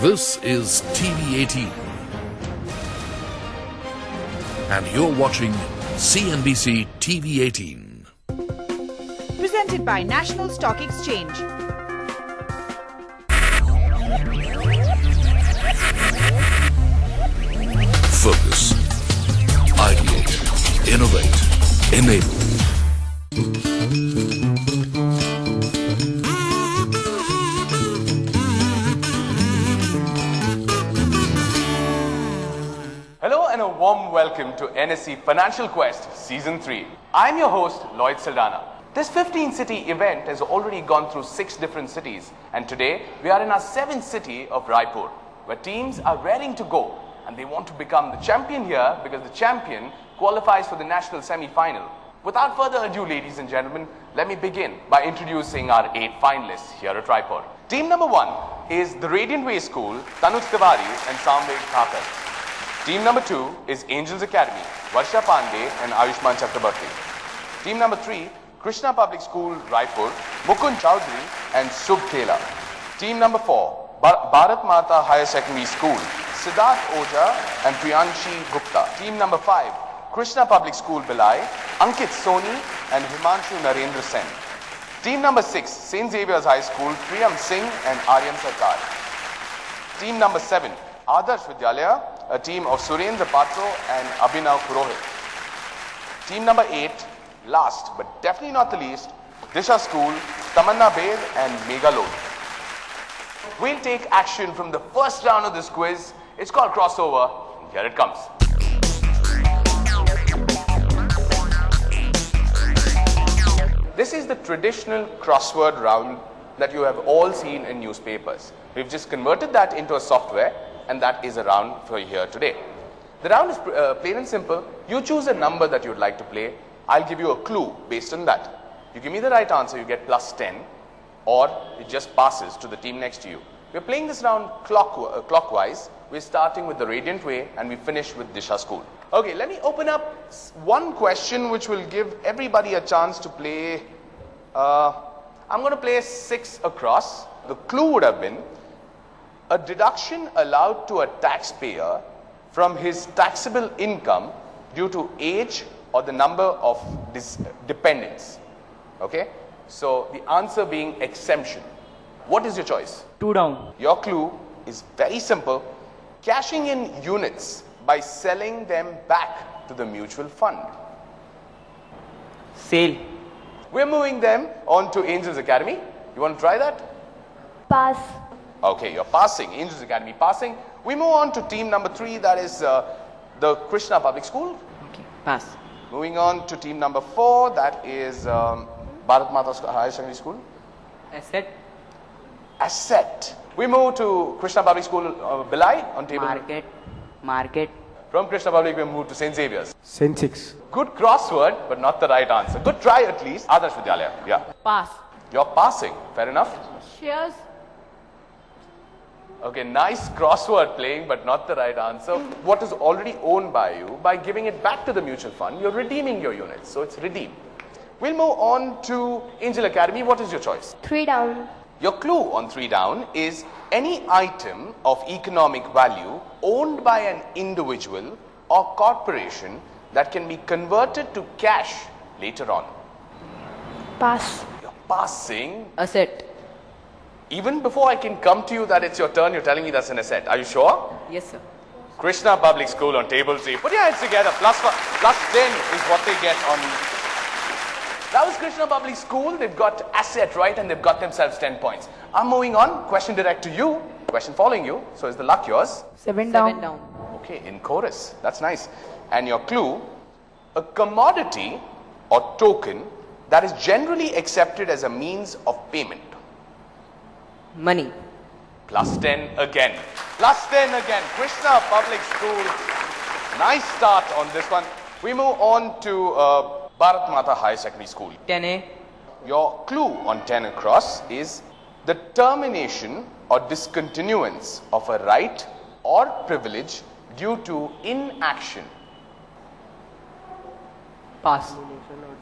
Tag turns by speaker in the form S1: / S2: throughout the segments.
S1: This is TV18 and you're watching CNBC TV18.
S2: Presented by National Stock Exchange.
S1: Focus, ideate, innovate, enable.
S3: Hello and a warm welcome to NSE Funancial Quest Season 3. I'm your host, Lloyd Saldana. This 15-city event has already gone through 6 different cities, and today we are in our 7th city of Raipur, where teams are raring to go and they want to become the champion here because the champion qualifies for the national semi-final. Without further ado, ladies and gentlemen, let me begin by introducing our 8 finalists here at Raipur. Team number 1 is the Radiant Way School, Tanuj Tiwari and Samved Thakur. Team number 2 is Angels Academy, Varsha Pandey and Ayushman Chakrabarti. Team number 3, Krishna Public School, Raipur, Mukund Chowdhury and Subh Khela. Team number 4, Bharat Mata Higher Secondary School, Siddharth Oja and Priyanshi Gupta. Team number 5, Krishna Public School, Bhilai, Ankit Soni and Himanshu Narendra Sen. Team number 6, St. Xavier's High School, Priyam Singh and Aryan Sarkar. Team number 7, Adarsh Vidyalaya, a team of Surendra Patro and Abhinav Purohit. Team number 8, last but definitely not the least, Disha School, Tamanna Bed and Meghalod. We'll take action from the first round of this quiz. It's called Crossover. Here it comes. This is the traditional crossword round that you have all seen in newspapers. We've just converted that into a software, and that is a round for here today. The round is plain and simple. You choose a number that you'd like to play. I'll give you a clue based on that. You give me the right answer, you get plus 10, or it just passes to the team next to you. We're playing this round clockwise. We're starting with the Radiant Way and we finish with Disha School. Okay, let me open up one question which will give everybody a chance to play. I'm going to play 6 across. The clue would have been a deduction allowed to a taxpayer from his taxable income due to age or the number of dependents. Okay, so the answer being exemption. What is your choice?
S4: 2 down.
S3: Your clue is very simple. Cashing in units by selling them back to the mutual fund.
S4: Sale.
S3: We're moving them on to Angels Academy. You want to try that?
S5: Pass.
S3: Okay, you're passing. Angels Academy passing. We move on to team number 3, that is the Krishna Public School.
S4: Okay, pass.
S3: Moving on to team number 4, that is Bharat Mata Higher Secondary School.
S4: Asset.
S3: Asset. We move to Krishna Public School, Bhilai on table.
S4: Market.
S3: From Krishna Public, we move to St. Xavier's.
S6: St. 6.
S3: Good crossword, but not the right answer. Good try at least. Adarsh Vidyalaya. Yeah.
S4: Pass.
S3: You're passing. Fair enough.
S5: Shares.
S3: Okay, nice crossword playing, but not the right answer. What is already owned by you, by giving it back to the mutual fund, you're redeeming your units. So it's redeemed. We'll move on to Angel Academy. What is your choice?
S5: 3 down.
S3: Your clue on 3 down is any item of economic value owned by an individual or corporation that can be converted to cash later on.
S5: Pass.
S3: You're passing.
S4: Asset.
S3: Even before I can come to you that it's your turn, you're telling me that's an asset. Are you sure?
S4: Yes, sir.
S3: Krishna Public School on table 3. Put your hands together. Plus 10 is what they get on. That was Krishna Public School. They've got asset right and they've got themselves 10 points. I'm moving on. Question direct to you. Question following you. So is the luck yours?
S5: 7 down.
S3: Okay, in chorus. That's nice. And your clue, a commodity or token that is generally accepted as a means of payment.
S4: Money.
S3: Plus 10 again. Plus 10 again. Krishna Public School. Nice start on this one. We move on to Bharat Mata High Secondary School.
S4: 10A.
S3: Your clue on 10 across is the termination or discontinuance of a right or privilege due to inaction.
S4: Pass.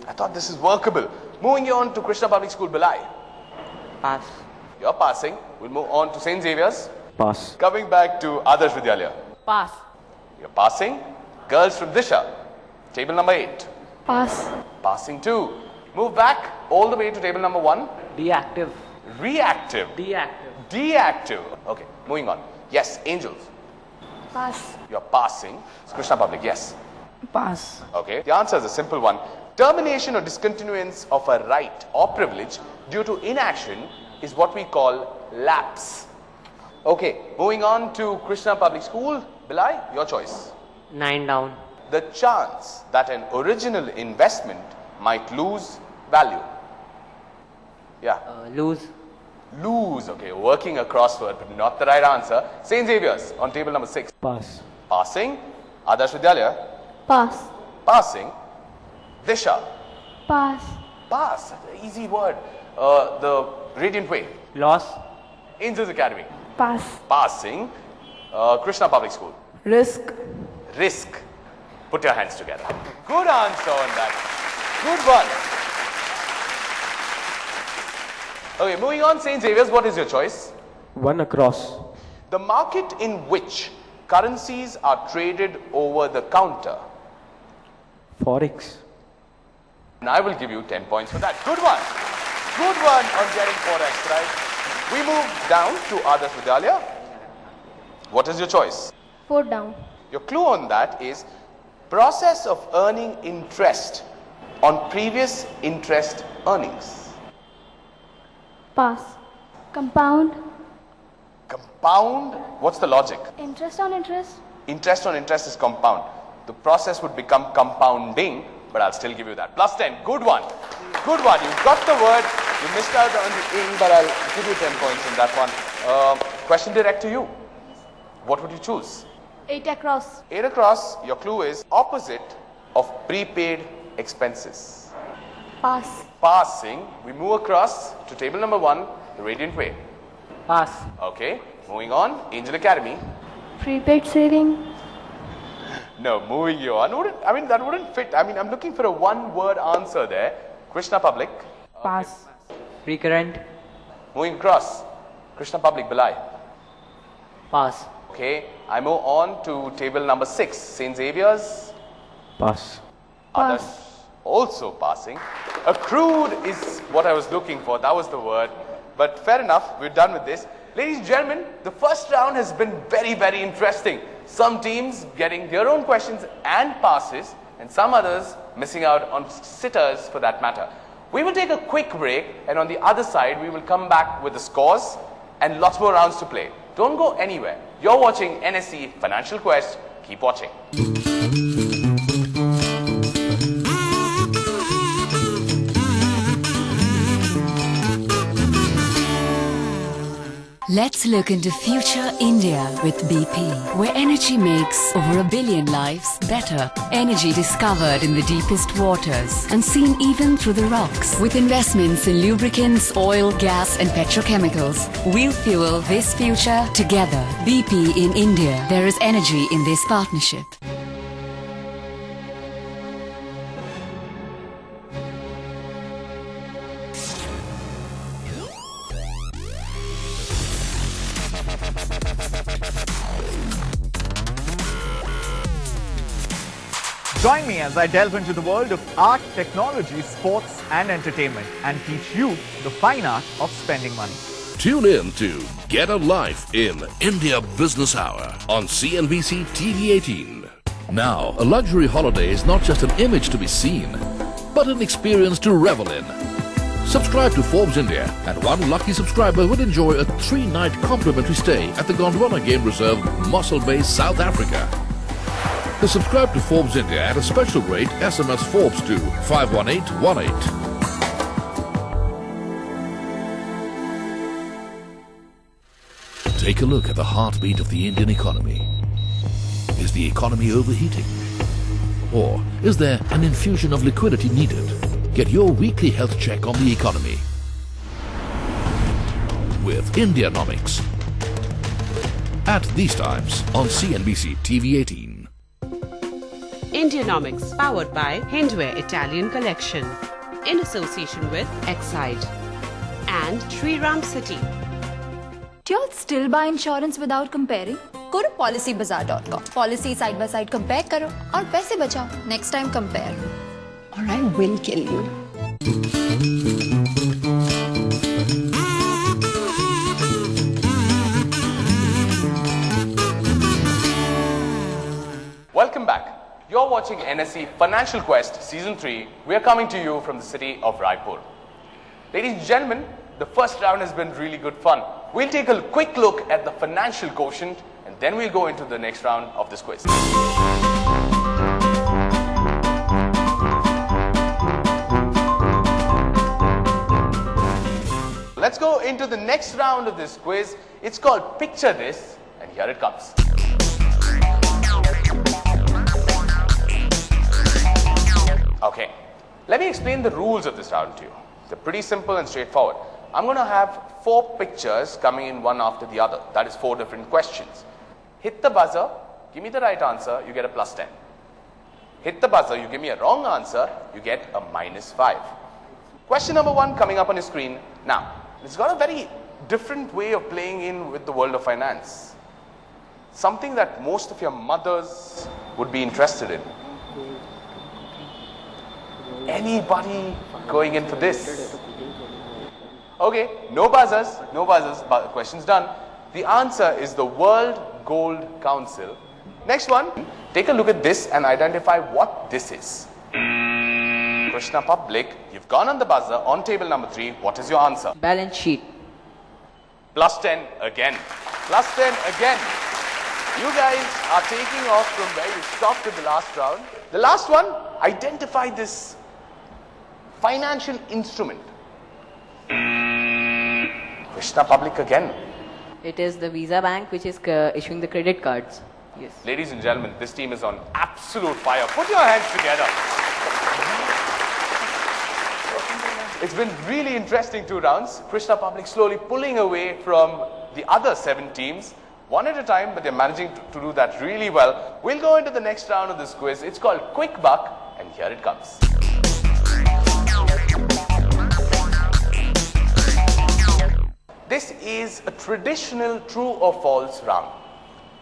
S3: I thought this is workable. Moving on to Krishna Public School, Bhilai.
S4: Pass.
S3: You're passing. We'll move on to St. Xavier's.
S6: Pass.
S3: Coming back to Adarsh Vidyalaya.
S4: Pass.
S3: You're passing. Girls from Disha. Table number 8.
S5: Pass.
S3: Passing 2. Move back all the way to table number 1.
S4: Deactive.
S3: Reactive.
S4: Deactive.
S3: Deactive. Okay, moving on. Yes, Angels.
S5: Pass.
S3: You're passing. Krishna Public, yes.
S5: Pass.
S3: Okay, the answer is a simple one. Termination or discontinuance of a right or privilege due to inaction is what we call lapse. Okay, moving on to Krishna Public School. Bilai, your choice.
S4: 9 down.
S3: The chance that an original investment might lose value. Yeah,
S4: Lose.
S3: lose. Okay, working a crossword, but not the right answer. St. Xavier's on table number 6.
S6: Pass.
S3: Passing. Adarsh Vidyalaya.
S5: Pass.
S3: Passing. Disha.
S5: Pass.
S3: Pass. That's an easy word. The Radiant Way.
S4: Loss.
S3: Angels Academy.
S5: Pass.
S3: Passing. Krishna Public School.
S5: Risk.
S3: Risk. Put your hands together. Good answer on that. Good one. Okay, moving on. St. Xavier's, what is your choice?
S6: 1 across.
S3: The market in which currencies are traded over the counter.
S6: Forex.
S3: And I will give you 10 points for that. Good one. Good one on getting Forex right. We move down to Adarsh Vidyalaya. What is your choice?
S5: 4 down.
S3: Your clue on that is process of earning interest on previous interest earnings.
S5: Pass. Compound.
S3: Compound, what's the logic?
S5: Interest on interest.
S3: Interest on interest is compound. The process would become compounding, but I'll still give you that. Plus 10, good one. Good one, you got the word. You missed out on the ing, but I'll give you 10 points in that one. Question direct to you. What would you choose?
S5: 8 across.
S3: 8 across, your clue is opposite of prepaid expenses.
S5: Pass.
S3: Passing, we move across to table number 1, the Radiant Way.
S4: Pass.
S3: Okay, moving on, Angel Academy.
S5: Prepaid saving.
S3: No, moving you on. That wouldn't fit. I'm looking for a one-word answer there. Krishna Public.
S4: Pass. Recurrent.
S3: Moving across, Krishna Public, Bilai.
S4: Pass.
S3: Okay, I move on to table number 6, St. Xavier's.
S6: Pass.
S3: Others also passing. Accrued is what I was looking for. That was the word. But fair enough, we're done with this. Ladies and gentlemen, the first round has been very, very interesting. Some teams getting their own questions and passes, and some others missing out on sitters for that matter. We will take a quick break, and on the other side, we will come back with the scores and lots more rounds to play. Don't go anywhere. You're watching NSE Financial Quest. Keep watching.
S7: Let's look into future India with BP, where energy makes over 1 billion lives better. Energy discovered in the deepest waters and seen even through the rocks. With investments in lubricants, oil, gas and petrochemicals, we'll fuel this future together. BP in India. There is energy in this partnership.
S8: Join me as I delve into the world of art, technology, sports and entertainment and teach you the fine art of spending money.
S1: Tune in to Get a Life in India Business Hour on CNBC TV 18. Now, a luxury holiday is not just an image to be seen, but an experience to revel in. Subscribe to Forbes India and one lucky subscriber will enjoy a 3-night complimentary stay at the Gondwana Game Reserve, Mossel Bay, South Africa. To subscribe to Forbes India at a special rate, SMS Forbes to 51818. Take a look at the heartbeat of the Indian economy. Is the economy overheating? Or is there an infusion of liquidity needed? Get your weekly health check on the economy with Indianomics at these times on CNBC TV 18.
S9: Indianomics, powered by Hindware Italian Collection, in association with Exide and Sri Ram City.
S10: Do you all still buy insurance without comparing? Go to policybazaar.com. Policy side by side compare करो और पैसे बचाओ. Next time compare. Or I will kill you.
S3: Welcome back. You're watching NSE Financial Quest Season 3. We are coming to you from the city of Raipur. Ladies and gentlemen, the first round has been really good fun. We'll take a quick look at the financial quotient and then we'll go into the next round of this quiz. Let's go into the next round of this quiz. It's called Picture This, and here it comes. Okay, let me explain the rules of this round to you. They're pretty simple and straightforward. I'm going to have 4 pictures coming in one after the other. That is 4 different questions. Hit the buzzer, give me the right answer, you get a plus 10. Hit the buzzer, you give me a wrong answer, you get a minus 5. Question number 1 coming up on your screen. Now, it's got a very different way of playing in with the world of finance. Something that most of your mothers would be interested in. Anybody going in for this? Okay, no buzzers, but question's done. The answer is the World Gold Council. Next one, take a look at this and identify what this is. Krishna Public, you've gone on the buzzer on table number 3. What is your answer?
S4: Balance sheet.
S3: Plus 10 again. Plus 10 again. You guys are taking off from where you stopped in the last round. The last one, identify this financial instrument. Krishna Public again.
S4: It is the Visa Bank which is issuing the credit cards. Yes.
S3: Ladies and gentlemen, this team is on absolute fire. Put your hands together. It's been really interesting 2 rounds. Krishna Public slowly pulling away from the other 7 teams. One at a time, but they're managing to do that really well. We'll go into the next round of this quiz. It's called Quick Buck, and here it comes. This is a traditional true or false round.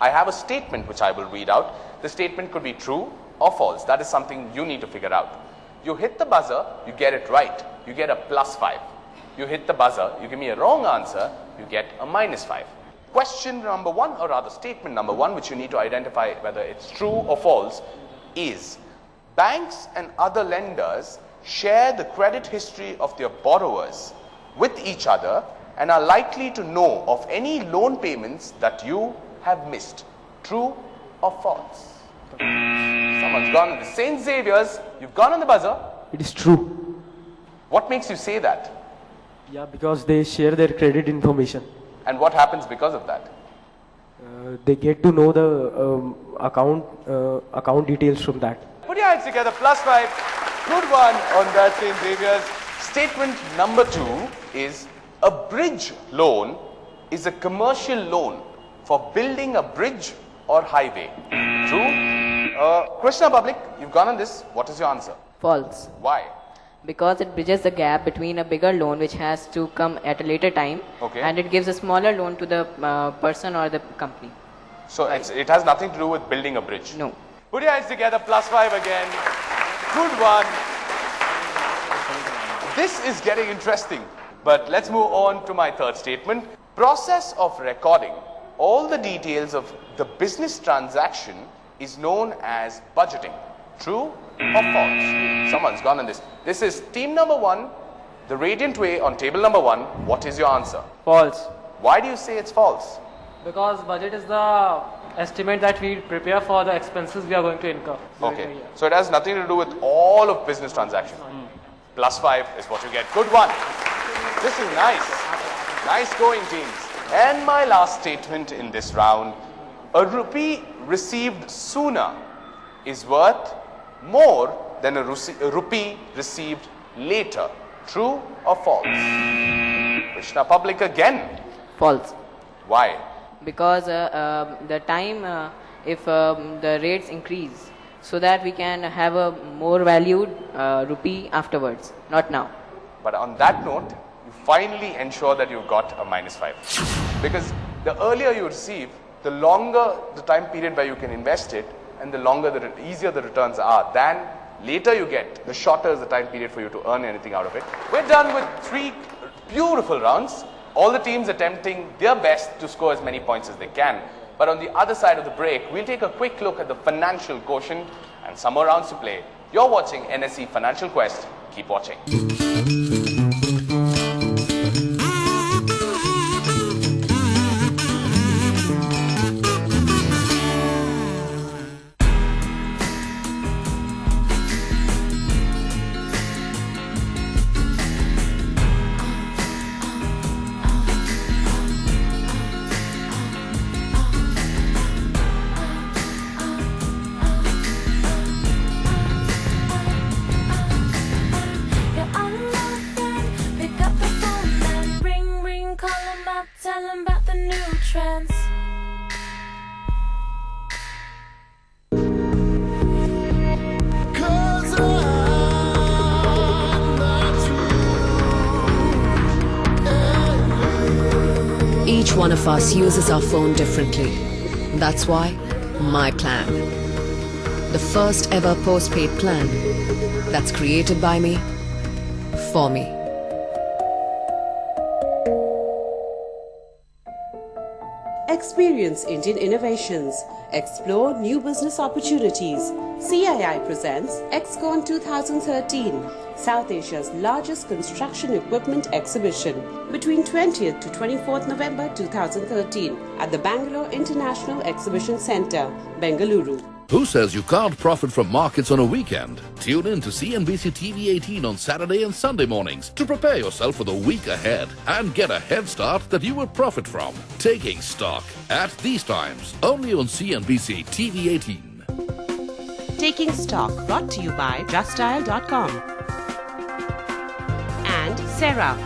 S3: I have a statement which I will read out. The statement could be true or false. That is something you need to figure out. You hit the buzzer, you get it right, you get a plus 5. You hit the buzzer, you give me a wrong answer, you get a minus 5. Question number 1, or rather statement number 1, which you need to identify whether it's true or false, is banks and other lenders share the credit history of their borrowers with each other and are likely to know of any loan payments that you have missed. True or false? Someone's gone on the St. Xavier's. You've gone on the buzzer.
S6: It is true.
S3: What makes you say that?
S6: Yeah, because they share their credit information.
S3: And what happens because of that?
S6: They get to know the account details from that.
S3: Put your hands together. Plus 5. Good one on that St. Xavier's. Statement number 2 is a bridge loan is a commercial loan for building a bridge or highway. True? Krishna Public, you've gone on this. What is your answer?
S4: False.
S3: Why?
S4: Because it bridges the gap between a bigger loan which has to come at a later time,
S3: okay,
S4: and it gives a smaller loan to the person or the company.
S3: So it has nothing to do with building a bridge?
S4: No.
S3: Put your hands together. Plus 5 again. Good one. This is getting interesting. But let's move on to my third statement. Process of recording all the details of the business transaction is known as budgeting. True or false? Someone's gone on this. This is team number 1, the Radiant Way on table number 1. What is your answer?
S4: False.
S3: Why do you say it's false?
S11: Because budget is the estimate that we prepare for the expenses we are going to incur.
S3: Okay. So it has nothing to do with all of business transaction. Plus 5 is what you get. Good one. This is nice. Nice going, teams. And my last statement in this round. A rupee received sooner is worth more than a rupee received later. True or false? Krishna Public again.
S4: False.
S3: Why?
S4: Because the time, if the rates increase, so that we can have a more valued rupee afterwards, not now.
S3: But on that note, you finally ensure that you got a minus 5. because the earlier you receive, the longer the time period where you can invest it, and the easier the returns are. Than later you get, the shorter is the time period for you to earn anything out of it. We're done with 3 beautiful rounds. All the teams attempting their best to score as many points as they can. But on the other side of the break, we'll take a quick look at the financial quotient and some more rounds to play. You're watching NSE Financial Quest. Keep watching.
S7: Each one of us uses our phone differently. That's why my plan. The first ever postpaid plan that's created by me, for me.
S9: Experience Indian innovations. Explore new business opportunities. CII presents XCon 2013, South Asia's largest construction equipment exhibition, between 20th to 24th November 2013 at the Bangalore International Exhibition Centre, Bengaluru.
S1: Who says you can't profit from markets on a weekend? Tune in to CNBC TV 18 on Saturday and Sunday mornings to prepare yourself for the week ahead and get a head start that you will profit from. Taking stock at these times, only on CNBC TV 18.
S9: Taking Stock, brought to you by justdial.com and Sarah.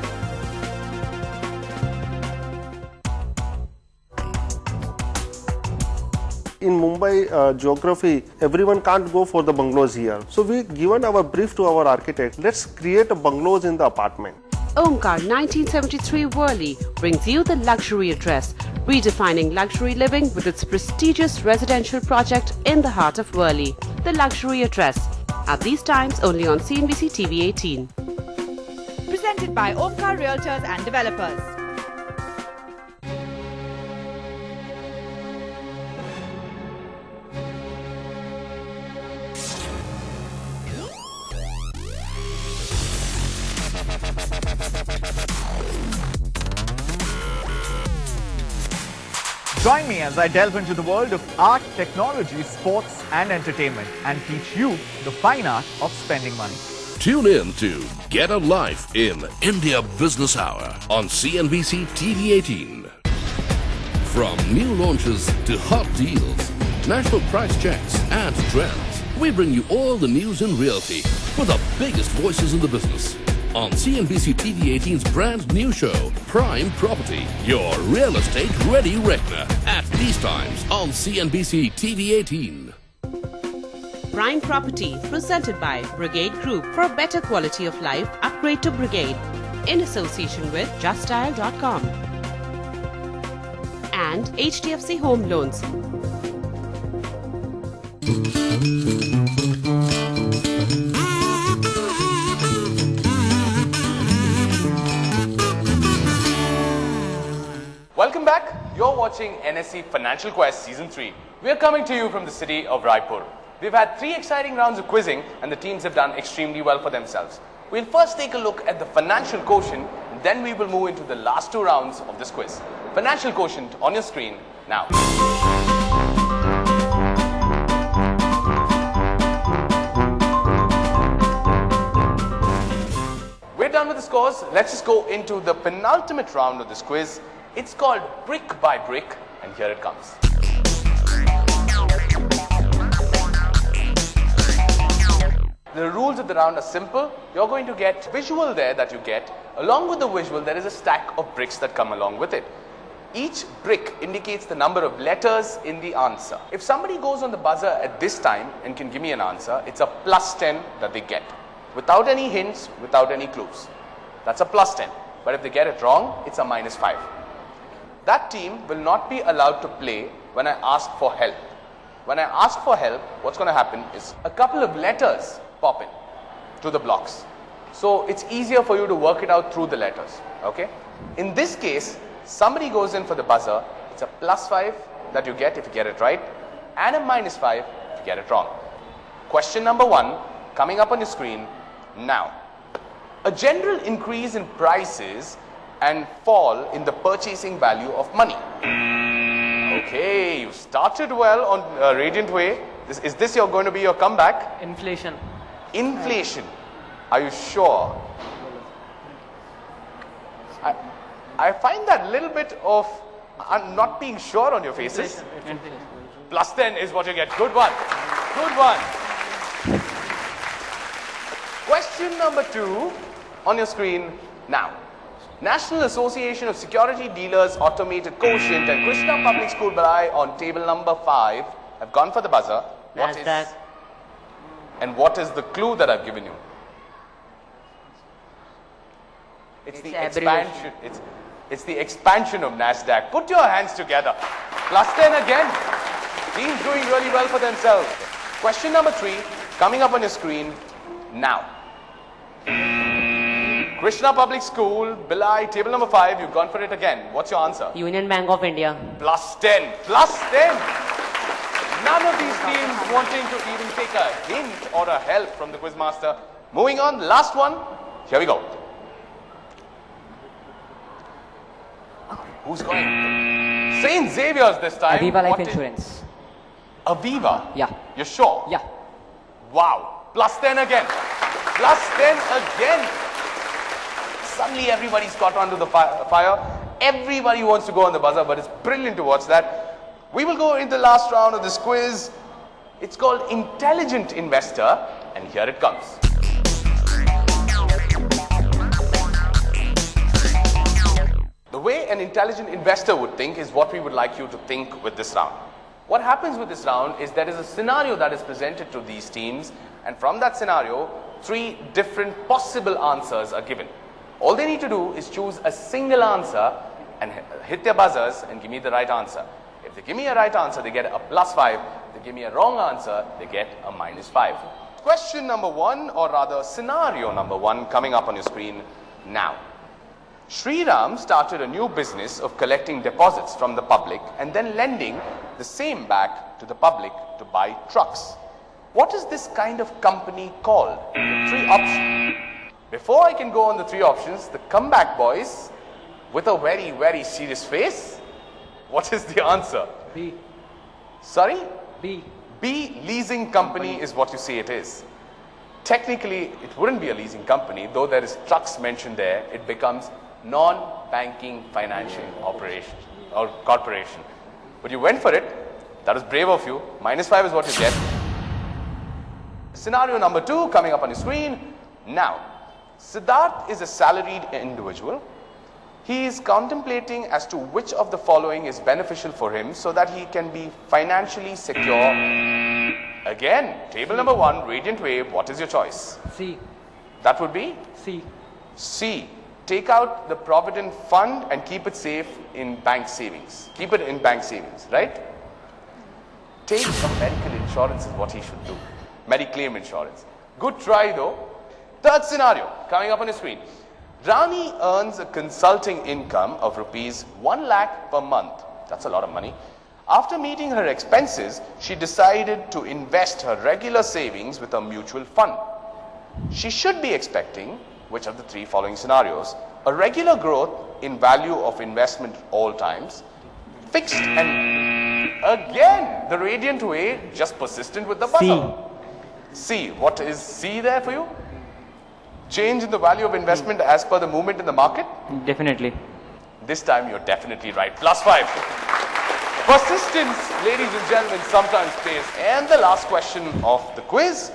S12: In Mumbai geography, everyone can't go for the bungalows here. So we given our brief to our architect, let's create bungalows in the apartment.
S9: Omkar 1973 Worli brings you the luxury address, redefining luxury living with its prestigious residential project in the heart of Worli. The luxury address, at these times only on CNBC TV 18.
S2: Presented by Omkar Realtors and Developers.
S8: Join me as I delve into the world of art, technology, sports and entertainment and teach you the fine art of spending money.
S1: Tune in to Get a Life in India Business Hour on CNBC TV 18. From new launches to hot deals, national price checks and trends, we bring you all the news in realty with the biggest voices in the business. On CNBC TV 18's brand new show, Prime Property, your real estate ready reckoner. At these times on CNBC TV 18.
S9: Prime Property, presented by Brigade Group. For a better quality of life, upgrade to Brigade, in association with justdial.com and HDFC Home Loans.
S3: Welcome back. You're watching NSE Financial Quest Season 3. We are coming to you from the city of Raipur. We've had 3 exciting rounds of quizzing and the teams have done extremely well for themselves. We'll first take a look at the financial quotient, and then we will move into the last 2 rounds of this quiz. Financial quotient on your screen now. We're done with the scores. Let's just go into the penultimate round of this quiz. It's called Brick by Brick, and here it comes. The rules of the round are simple. You're going to get visual there that you get. Along with the visual, there is a stack of bricks that come along with it. Each brick indicates the number of letters in the answer. If somebody goes on the buzzer at this time and can give me an answer, it's a plus 10 that they get. Without any hints, without any clues. That's a plus 10. But if they get it wrong, it's a minus 5. that team will not be allowed to play when I ask for help. When I ask for help, what's going to happen is a couple of letters pop in to the blocks. So it's easier for you to work it out through the letters. Okay? In this case, somebody goes in for the buzzer. It's a +5 that you get if you get it right, and a -5 if you get it wrong. Question number 1 coming up on your screen now. A general increase in prices and fall in the purchasing value of money. Okay, you started well on Radiant Way. Is this going to be your comeback?
S11: Inflation.
S3: Inflation. Are you sure? I find that little bit of not being sure on your faces.
S11: Inflation.
S3: +10 is what you get. Good one. Good one. Question number 2 on your screen now. National Association of Security Dealers Automated Quotient and Krishna Public School Balai on table number 5 have gone for the buzzer. What is the clue that I've given you? It's the expansion. It's the expansion of NASDAQ. Put your hands together. +10 again. Teams doing really well for themselves. Question number 3 coming up on your screen now. Krishna Public School, Bilai, table number 5, you've gone for it again. What's your answer?
S4: Union Bank of India.
S3: +10. +10. None of these teams wanting to even take a hint or a help from the Quizmaster. Moving on, last one. Here we go. Who's going? St. Xavier's this time.
S4: Aviva Life Insurance.
S3: Aviva?
S4: Yeah.
S3: You're sure?
S4: Yeah.
S3: Wow. +10 again. +10 again. Suddenly everybody's caught onto the fire. Everybody wants to go on the buzzer, but it's brilliant to watch that. We will go in the last round of this quiz. It's called Intelligent Investor, and here it comes. The way an intelligent investor would think is what we would like you to think with this round. What happens with this round is there is a scenario that is presented to these teams, and from that scenario, 3 different possible answers are given. All they need to do is choose a single answer and hit their buzzers and give me the right answer. If they give me a right answer, they get a +5. If they give me a wrong answer, they get a -5. Question number 1, or rather scenario number 1, coming up on your screen now. Sriram started a new business of collecting deposits from the public and then lending the same back to the public to buy trucks. What is this kind of company called? 3 options. Before I can go on the 3 options, the comeback boys, with a very, very serious face, what is the answer?
S11: B.
S3: Sorry?
S11: B.
S3: B, leasing company is what you say it is. Technically, it wouldn't be a leasing company, though there is trucks mentioned there. It becomes non-banking financial operation or corporation. But you went for it. That is brave of you. -5 is what you get. Scenario number 2 coming up on your screen now. Siddharth is a salaried individual. He is contemplating as to which of the following is beneficial for him so that he can be financially secure. Again, table number 1, Radiant Wave. What is your choice?
S11: C.
S3: That would be?
S11: C.
S3: C. Take out the Provident Fund and keep it safe in bank savings. Keep it in bank savings, right? Take some medical insurance is what he should do. Mediclaim insurance. Good try though. 3rd scenario coming up on your screen. Rani earns a consulting income of rupees 1 lakh per month. That's a lot of money. After meeting her expenses, she decided to invest her regular savings with a mutual fund. She should be expecting, which of the 3 following scenarios? A regular growth in value of investment at all times, fixed, and again, the Radiant Way, just persistent with the buzzer. C. What is C there for you? Change in the value of investment as per the movement in the market?
S11: Definitely.
S3: This time you're definitely right. +5. Persistence, ladies and gentlemen, sometimes pays. And the last question of the quiz.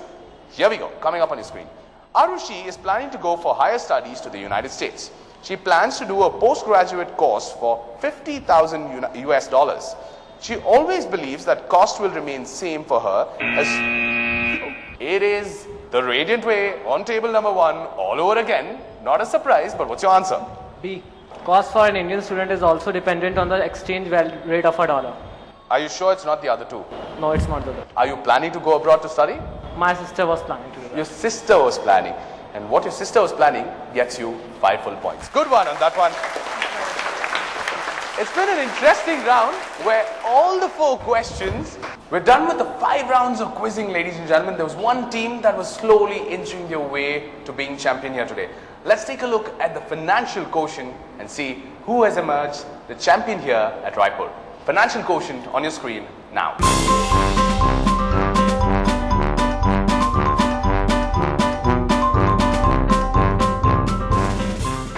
S3: Here we go, coming up on your screen. Arushi is planning to go for higher studies to the United States. She plans to do a postgraduate course for $50,000 US. She always believes that cost will remain same for her as it is the Radiant Way on table number 1 all over again. Not a surprise, but what's your answer?
S11: B. Cost for an Indian student is also dependent on the exchange rate of a dollar.
S3: Are you sure it's not the other two?
S11: No, it's not the other.
S3: Are you planning to go abroad to study?
S11: My sister was planning to do that.
S3: Your sister was planning. And what your sister was planning gets you 5 full points. Good one on that one. It's been an interesting round where all the 4 questions, we're done with the 5 rounds of quizzing, ladies and gentlemen. There was one team that was slowly inching their way to being champion here today. Let's take a look at the financial quotient and see who has emerged the champion here at Raipur. Financial quotient on your screen now.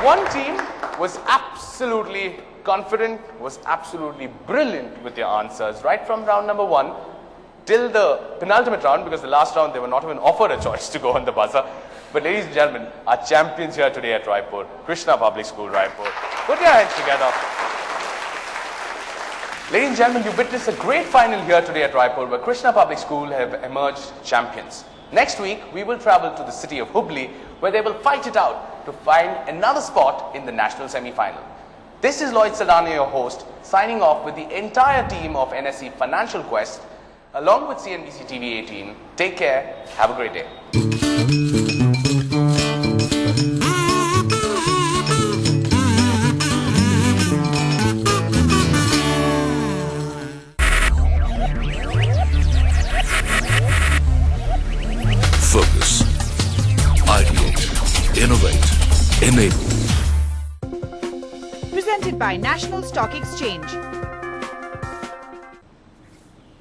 S3: One team was absolutely confident, was absolutely brilliant with their answers, right from round number 1 till the penultimate round, because the last round they were not even offered a choice to go on the buzzer. But ladies and gentlemen, our champions here today at Raipur, Krishna Public School, Raipur. Put your hands together. Ladies and gentlemen, you witnessed a great final here today at Raipur, where Krishna Public School have emerged champions. Next week, we will travel to the city of Hubli, where they will fight it out to find another spot in the national semi-final. This is Lloyd Saldana, your host, signing off with the entire team of NSE Funancial Quest, along with CNBC TV 18. Take care. Have a great day.
S1: Focus. Ideate. Innovate. Enable.
S2: Presented by National Stock Exchange.